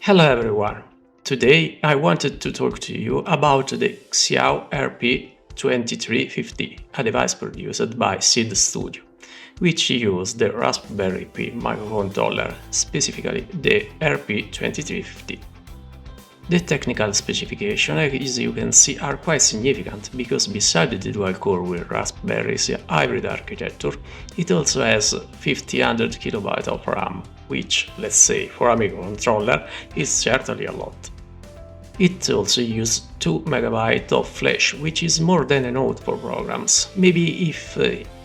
Hello everyone! Today I wanted to talk to you about the XIAO RP2350, a device produced by Seeed Studio, which uses the Raspberry Pi microcontroller, specifically the RP2350. The technical specifications, as you can see, are quite significant because besides the dual-core with Raspberry's hybrid architecture, it also has 1500 KB of RAM, which, let's say, for a microcontroller, is certainly a lot. It also uses 2 MB of flash, which is more than enough for programs. Maybe if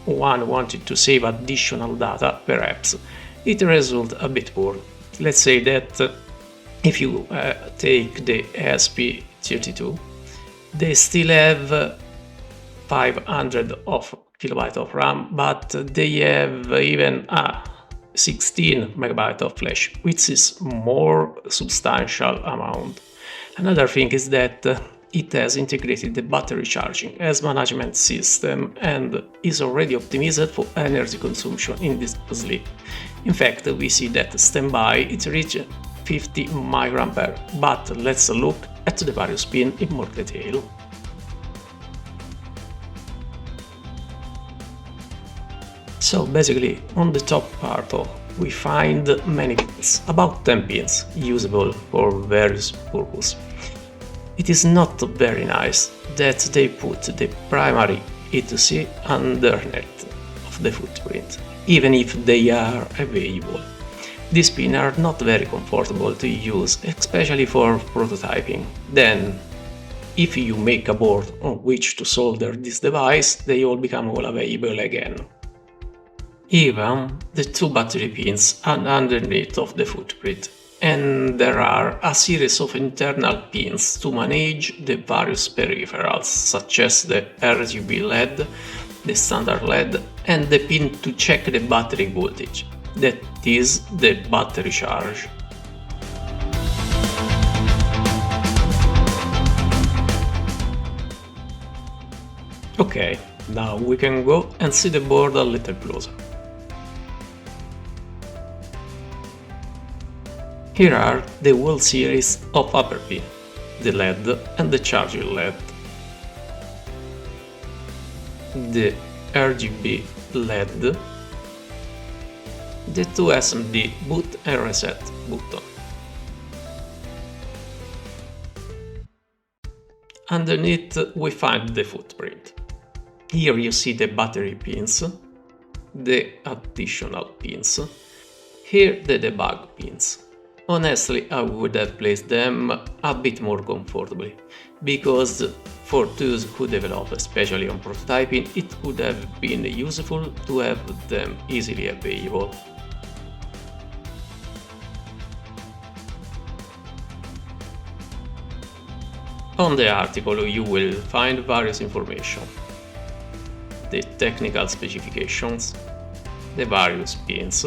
one wanted to save additional data, perhaps it results a bit poor. Let's say that if you take the ESP32, they still have 500 KB of RAM, but they have even a 16 MB of flash, which is more substantial amount. Another thing is that it has integrated the battery charging as management system and is already optimized for energy consumption in this sleep. In fact, we see that standby it reaches 50 microampere, but let's look at the various pins in more detail. So basically, on the top part we find many pins, about 10 pins, usable for various purposes. It is not very nice that they put the primary I2C underneath of the footprint, even if they are available. These pins are not very comfortable to use, especially for prototyping. Then, if you make a board on which to solder this device, they all become all available again. Even the 2 battery pins are underneath of the footprint, and there are a series of internal pins to manage the various peripherals, such as the RGB LED, the standard LED, and the pin to check the battery voltage. That is the battery charge. Okay, now we can go and see the board a little closer. Here are the whole series of upper pin, the LED and the charging LED, the RGB LED, the 2 SMD boot and reset button. Underneath we find the footprint. Here you see the battery pins, the additional pins, here the debug pins. Honestly, I would have placed them a bit more comfortably, because for those who develop especially on prototyping, it could have been useful to have them easily available. On the article you will find various information, the technical specifications, the various pins,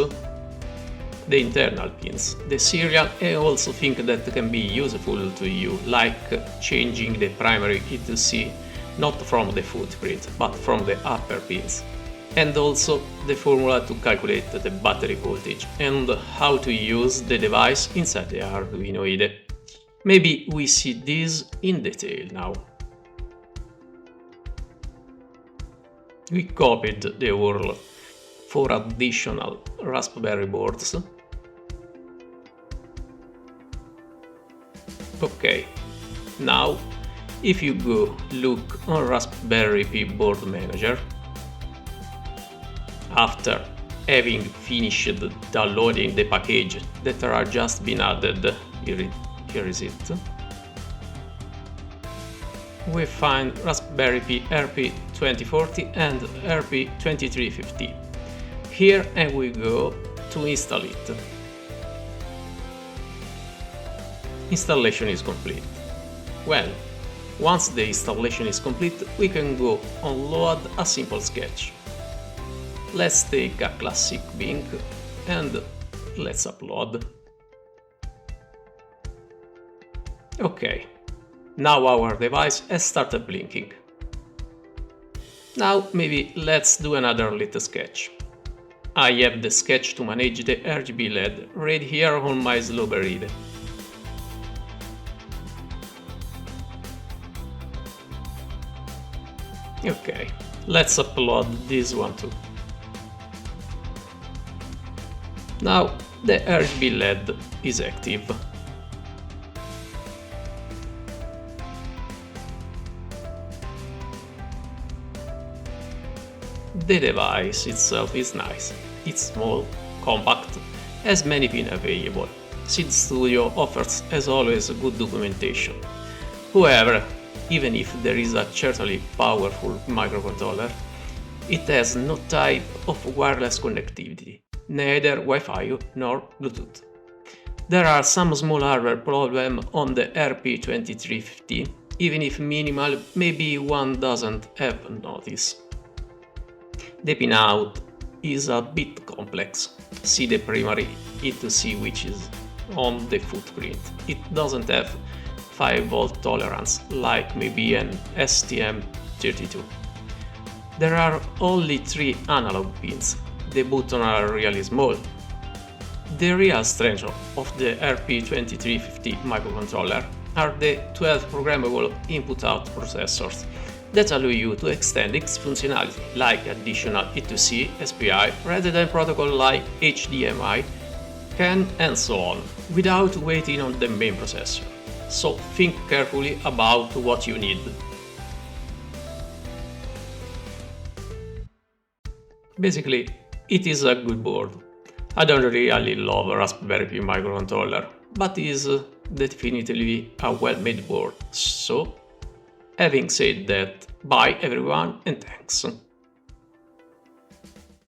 the internal pins, the serial, and also things that can be useful to you, like changing the primary I2C not from the footprint but from the upper pins, and also the formula to calculate the battery voltage and how to use the device inside the Arduino IDE. Maybe we see this in detail now. We copied the URL for additional Raspberry boards. Okay, now if you go look on Raspberry Pi Board Manager, after having finished downloading the package that are just been added, here is it, we find Raspberry Pi RP2040 and RP2350. Here and we go to install it. Installation is complete. Well, once the installation is complete, we can go and load a simple sketch. Let's take a classic Bing and let's upload. Okay, now our device has started blinking. Now maybe let's do another little sketch. I have the sketch to manage the RGB LED right here on my Raspberry IDE. Okay, let's upload this one too. Now the RGB LED is active. The device itself is nice. It's small, compact, has many pins available. Seeed Studio offers, as always, good documentation. However, even if there is a certainly powerful microcontroller, it has no type of wireless connectivity, neither Wi-Fi nor Bluetooth. There are some small hardware problems on the RP2350, even if minimal, maybe one doesn't have notice. The pinout is a bit complex. See the primary I2C which is on the footprint. It doesn't have 5V tolerance like maybe an STM32. There are only 3 analog pins. The buttons are really small. The real strength of the RP2350 microcontroller are the 12 programmable input-out processors that allow you to extend its functionality like additional I2C, SPI, rather than protocol like HDMI, CAN and so on, without waiting on the main processor. So think carefully about what you need. Basically, it is a good board. I don't really love a Raspberry Pi microcontroller, but it is definitely a well-made board. So, having said that, bye everyone and thanks.